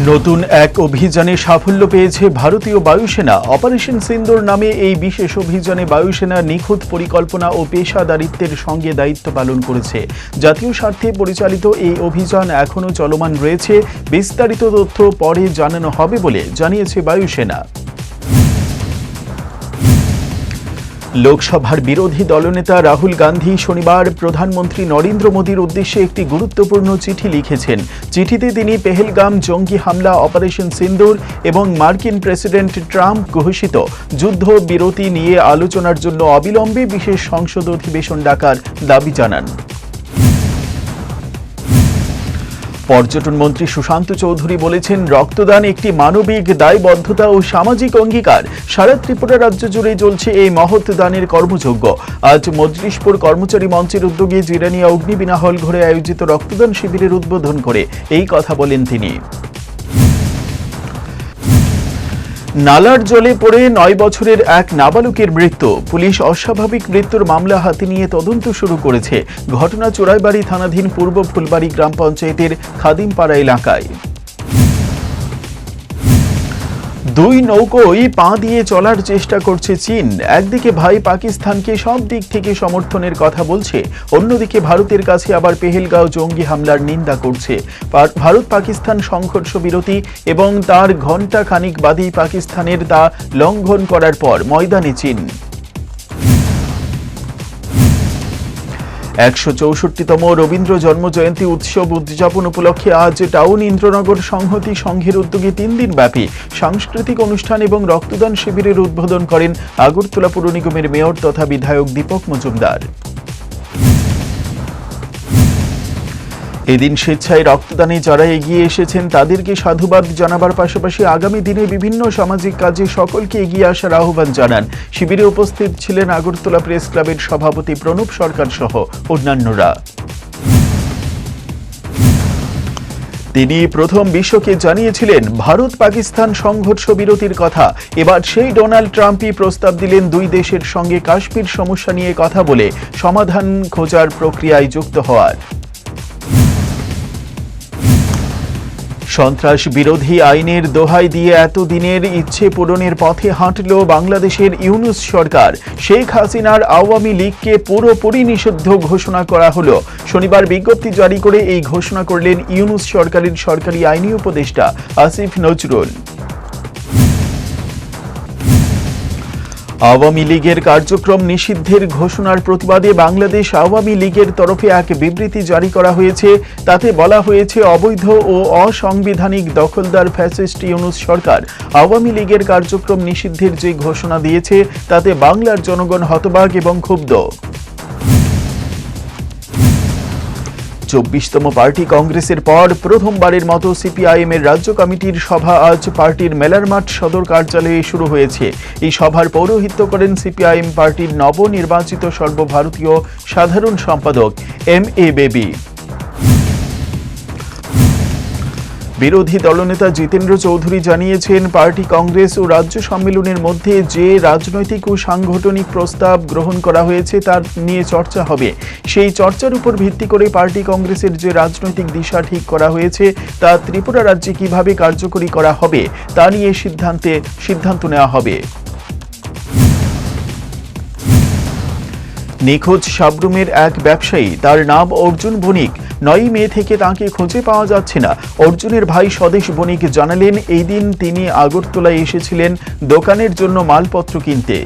নতুন এক অভিযানে সাফল্য পেয়েছে ভারতীয় বায়ুসেনা। অপারেশন সিন্দুর নামে এই বিশেষ অভিযানে বায়ুসেনা নিখুঁত পরিকল্পনা ও পেশাদারিত্বের সঙ্গে দায়িত্ব পালন করেছে। জাতীয় স্বার্থে পরিচালিত এই অভিযান এখনও চলমান রয়েছে। বিস্তারিত তথ্য পরে জানানো হবে বলে জানিয়েছে বায়ুসেনা। লোকসভার বিরোধী দলনেতা রাহুল গান্ধী শনিবার প্রধানমন্ত্রী নরেন্দ্র মোদীর উদ্দেশ্যে একটি গুরুত্বপূর্ণ চিঠি লিখেছেন। চিঠিতে তিনি পেহেলগাম জঙ্গি হামলা, অপারেশন সিন্দুর এবং মার্কিন প্রেসিডেন্ট ট্রাম্প ঘোষিত যুদ্ধবিরতি নিয়ে আলোচনার জন্য অবিলম্বে বিশেষ সংসদ অধিবেশন ডাকার দাবি জানান। পর্যটন মন্ত্রী সুশান্ত চৌধুরী বলেছেন, রক্তদান একটি মানবিক দায়বদ্ধতা ও সামাজিক অঙ্গীকার। সারা ত্রিপুরা রাজ্য জুড়ে চলছে এই মহৎ দানের কর্মযজ্ঞ। আজ মজলিশপুর কর্মচারী মঞ্চের উদ্যোগে জিরানিয়া অগ্নিবীণা হল ঘরে আয়োজিত রক্তদান শিবিরের উদ্বোধন করে এই কথা বলেন তিনি। নালার জলে পড়ে 9 বছরের এক নাবালকের মৃত্যু। পুলিশ অস্বাভাবিক মৃত্যুর মামলা হাতে নিয়ে তদন্ত শুরু করেছে। ঘটনা চোরাইবাড়ি থানাধীন পূর্ব ফুলবাড়ি গ্রাম পঞ্চায়েতের খাদিমপাড়া এলাকায়। দুই নৌকোই পা দিয়ে চলার চেষ্টা করছে চীন। একদিকে ভাই পাকিস্তানকে সব দিক থেকে সমর্থনের কথা বলছে, অন্যদিকে ভারতের কাছে আবার পেহেলগাঁও জঙ্গি হামলার নিন্দা করছে। ভারত পাকিস্তান সংঘর্ষ বিরতি এবং তার ঘণ্টা খানিক বাদেই পাকিস্তানের তা লঙ্ঘন করার পর ময়দানে চীন। 164তম রবীন্দ্র জন্মজয়ন্তী উৎসব উদযাপন উপলক্ষে আজ টাউন ইন্দ্রনগর সংহতি সংঘের উদ্যোগে 3 দিনব্যাপী সাংস্কৃতিক অনুষ্ঠান এবং রক্তদান শিবিরের উদ্বোধন করেন আগরতলা পুর নিগমের মেয়র তথা বিধায়ক দীপক মজুমদার। এদিন স্বেচ্ছায় রক্তদানে যারা এগিয়ে এসেছেন তাদেরকে সাধুবাদ জানাবার পাশাপাশি আগামী দিনে বিভিন্ন সামাজিক কাজে সকলকে এগিয়ে আসার আহ্বান জানান। শিবিরে উপস্থিত ছিলেন আগরতলা প্রেস ক্লাবের সভাপতি প্রণব সরকার সহ অন্যান্যরা। তিনি প্রথম বিশ্বকে জানিয়েছিলেন ভারত পাকিস্তান সংঘর্ষ বিরতির কথা। এবার সেই ডোনাল্ড ট্রাম্পই প্রস্তাব দিলেন দুই দেশের সঙ্গে কাশ্মীর সমস্যা নিয়ে কথা বলে সমাধান খোঁজার প্রক্রিয়ায় যুক্ত হওয়ার। সন্ত্রাস বিরোধী আইনের দোহাই দিয়ে এতদিনের ইচ্ছে পূরণের পথে হাঁটল বাংলাদেশের ইউনূস সরকার। শেখ হাসিনার আওয়ামী লীগকে পুরোপুরি নিষিদ্ধ ঘোষণা করা হলো। শনিবার বিজ্ঞপ্তি জারি করে এই ঘোষণা করলেন ইউনূস সরকারের সরকারি আইনি উপদেষ্টা আসিফ নজরুল। আওয়ামী লীগের কার্যক্রম নিষিদ্ধের ঘোষণার প্রতিবাদে বাংলাদেশ আওয়ামী লীগের তরফে এক বিবৃতি জারি করা হয়েছে। তাতে বলা হয়েছে, অবৈধ ও অসাংবিধানিক দখলদার ফ্যাসিস্ট ইউনূস সরকার আওয়ামী লীগের কার্যক্রম নিষিদ্ধের যে ঘোষণা দিয়েছে তাতে বাংলার জনগণ হতবাক এবং ক্ষুব্ধ। 24তম পার্টি কংগ্রেসের পর প্রথমবারের মতো সিপিআইএম এর রাজ্য কমিটির সভা আজ পার্টির মেলারমাঠ সদর কার্যালয়ে শুরু হয়েছে। এই সভার পৌরোহিত্য করেন সিপিআইএম পার্টির নবনির্বাচিত সর্বভারতীয় সাধারণ সম্পাদক MA বেবি। বিরোধী দলনেতা জিতেন্দ্র চৌধুরী জানিয়েছেন, পার্টি কংগ্রেস ও রাজ্য সম্মেলনের মধ্যে যে রাজনৈতিক ও সাংগঠনিক প্রস্তাব গ্রহণ করা হয়েছে তার নিয়ে চর্চা হবে। সেই চর্চার উপর ভিত্তি করে পার্টি কংগ্রেসের যে রাজনৈতিক দিশা ঠিক করা হয়েছে তা ত্রিপুরা রাজ্যে কিভাবে কার্যকরী করা হবে তা নিয়ে সিদ্ধান্ত নেওয়া হবে। নিখোঁজ সাবরুমের এক ব্যবসায়ী, তার নাম অর্জুন বণিক। 9 মে থেকে তাঁকে খুঁজে পাওয়া যাচ্ছে না। অর্জুনের ভাই স্বদেশ বণিক জানালেন, এই দিন তিনি আগরতলায় এসেছিলেন দোকানের জন্য মালপত্র কিনতে।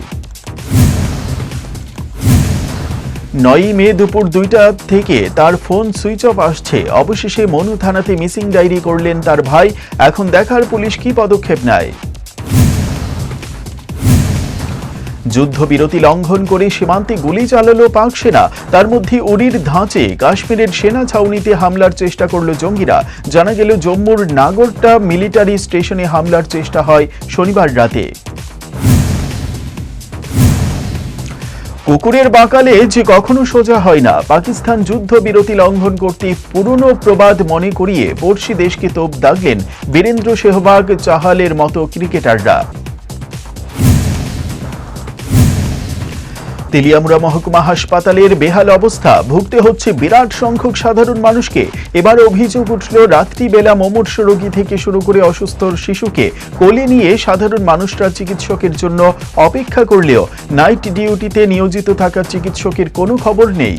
9 মে দুপুর 2টা থেকে তার ফোন সুইচ অফ আসছে। অবশেষে মনু থানাতে মিসিং ডায়েরি করলেন তার ভাই। এখন দেখার পুলিশ কি পদক্ষেপ নেয়। যুদ্ধবিরতি লঙ্ঘন করে সীমান্তে গুলি চালালো পাক সেনা। তার মধ্যে উরির ধাঁচে কাশ্মীরের সেনা ছাউনিতে হামলার চেষ্টা করল জঙ্গিরা। জানা গেল জম্মুর নাগরটা মিলিটারি স্টেশনে হামলার চেষ্টা হয় শনিবার রাতে। কুকুরের বাঁকালে যে কখনো সোজা হয় না। পাকিস্তান যুদ্ধবিরতি লঙ্ঘন করতে পুরনো প্রবাদ মনে করিয়ে পড়শি দেশকে তোপ দাগলেন বীরেন্দ্র সেহবাগ, চাহালের মতো ক্রিকেটাররা। তেলিয়ামুড়া মহকুমা হাসপাতালের বেহাল অবস্থা, ভুগতে হচ্ছে বিরাট সংখ্যক সাধারণ মানুষকে। এবার অভিযোগ উঠল রাত্রিবেলা মুমূর্ষু রোগী থেকে শুরু করে অসুস্থ শিশুকে কোলে নিয়ে সাধারণ মানুষরা চিকিৎসকের জন্য অপেক্ষা করলেও নাইট ডিউটিতে নিয়োজিত থাকা চিকিৎসকের কোনো খবর নেই।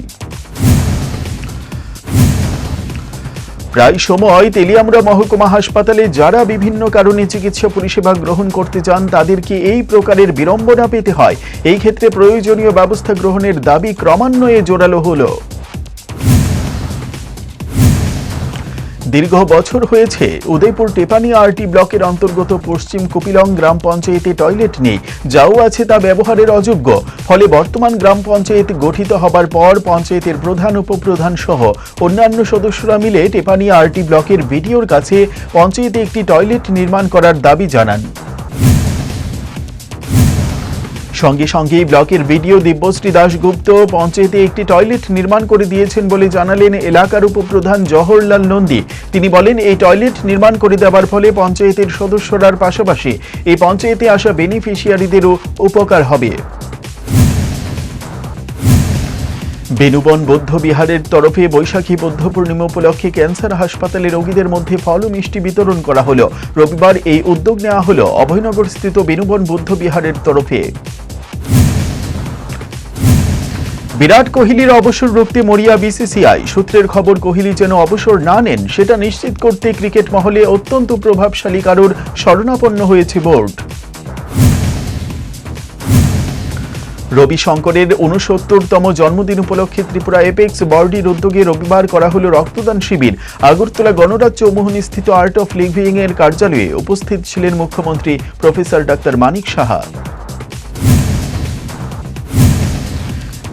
প্রায় সময় তেলিয়ামুড়া মহকুমা হাসপাতালে যারা বিভিন্ন কারণে চিকিৎসা পরিষেবা গ্রহণ করতে চান তাদেরকে এই প্রকারের বিড়ম্বনা পেতে হয়। এই ক্ষেত্রে প্রয়োজনীয় ব্যবস্থা গ্রহণের দাবি ক্রমান্বয়ে জোরালো হলো। দীর্ঘ বছর হয়েছে উদয়পুর টেপানিয়া আরটি ব্লকের অন্তর্গত পশ্চিম কুপিলং গ্রাম পঞ্চায়েতে টয়লেট নেই, যাও আছে তা ব্যবহারের অযোগ্য। ফলে বর্তমান গ্রাম পঞ্চায়েত গঠিত হবার পর পঞ্চায়েতের প্রধান, উপপ্রধান সহ অন্যান্য সদস্যরা মিলে টেপানিয়া আরটি ব্লকের বিডিওর কাছে পঞ্চায়েতে একটি টয়লেট নির্মাণ করার দাবি জানান। সঙ্গে সঙ্গেই ব্লকের বিডিও দিব্যশ্রী দাশগুপ্ত পঞ্চায়েতে একটি টয়লেট নির্মাণ করে দিয়েছেন বলে জানালেন এলাকার উপপ্রধান জওহরলাল নন্দী। তিনি বলেন, এই টয়লেট নির্মাণ করে দেওয়ার ফলে পঞ্চায়েতের সদস্যরার পাশাপাশি এই পঞ্চায়েতে আসা বেনিফিশিয়ারিদেরও উপকার হবে। বেনুবন বৌদ্ধ বিহারের তরফে বৈশাখী বৌদ্ধ পূর্ণিমা উপলক্ষে ক্যান্সার হাসপাতালে রোগীদের মধ্যে ফল ও মিষ্টি বিতরণ করা হলো। রবিবার এই উদ্যোগ নেওয়া হলো অভয়নগর স্থিত বেনুবন বৌদ্ধ বিহারের তরফে। বিরাট কোহলির অবসর রুখতে মরিয়া বিসিসিআই। সূত্রের খবর, কোহলি যেন অবসর না নেন সেটা নিশ্চিত করতে ক্রিকেট মহলে অত্যন্ত প্রভাবশালী কারোর শরণাপন্ন হয়েছে বোর্ড। রবি শঙ্করের ৬৯তম জন্মদিন উপলক্ষে ত্রিপুরা এপেক্স বডির উদ্যোগে রবিবার করা হলো রক্তদান শিবির। আগরতলা গণরাজ্য চৌমুহনী স্থিত আর্ট অফ লিভিং এর কার্যালয়ে উপস্থিত ছিলেন মুখ্যমন্ত্রী প্রফেসর ডাক্তার মানিক সাহা।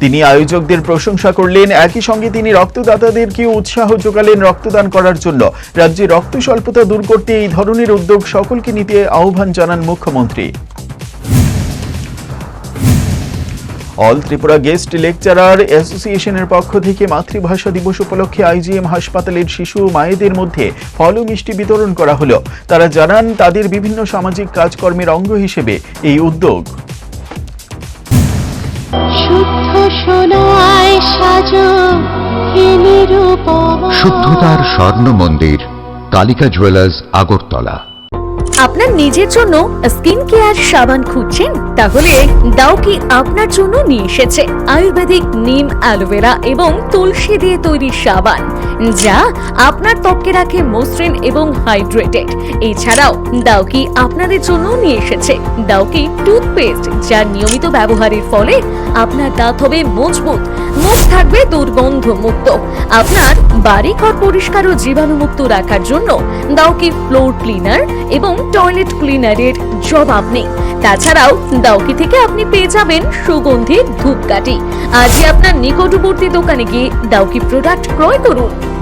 তিনি আয়োজকদের প্রশংসা করলেন, একই সঙ্গে তিনি রক্তদাতাদেরকে উৎসাহ যোগালেন রক্তদান করার জন্য। রাজ্যে রক্ত স্বল্পতা দূর করতে এই ধরনের উদ্যোগ সকলকে নিতে আহ্বান জানান মুখ্যমন্ত্রী। অল ত্রিপুরা গেস্ট লেকচারার অ্যাসোসিয়েশনের পক্ষ থেকে মাতৃভাষা দিবস উপলক্ষে আইজিএম হাসপাতালের শিশু ও মায়েদের মধ্যে ফল ও মিষ্টি বিতরণ করা হলো। তারা জানান, তাদের বিভিন্ন সামাজিক কাজকর্মের অঙ্গ হিসেবে এই উদ্যোগ। শুদ্ধতার স্বর্ণ মন্দির, কালিকা জুয়েলার্স, আগরতলা। আপনার নিজের জন্য স্কিন কেয়ার সাবান খুঁজছেন? তাহলে ডাউকি আপনার জন্য নিয়ে এসেছে আয়ুর্বেদিক নিম, অ্যালোভেরা এবং তুলসী দিয়ে তৈরি সাবান, যা আপনার ত্বককে রাখে মসৃণ এবং হাইড্রেটেড। এছাড়াও ডাউকি আপনাদের জন্য নিয়ে এসেছে ডাউকি টুথপেস্ট, যা নিয়মিত ব্যবহারের ফলে আপনার দাঁত হবে মজবুত, মুখ থাকবে দুর্গন্ধ মুক্ত। আপনার বাড়িঘর পরিষ্কার ও জীবাণুমুক্ত রাখার জন্য ডাউকি ফ্লোর ক্লিনার এবং টয়লেট ক্লিনারের জবাব নেই। তাছাড়াও ডাউকি থেকে আপনি পেয়ে যাবেন সুগন্ধি ধূপকাঠি। আজই আপনার নিকটবর্তী দোকানে গিয়ে ডাউকি প্রোডাক্ট ক্রয় করুন।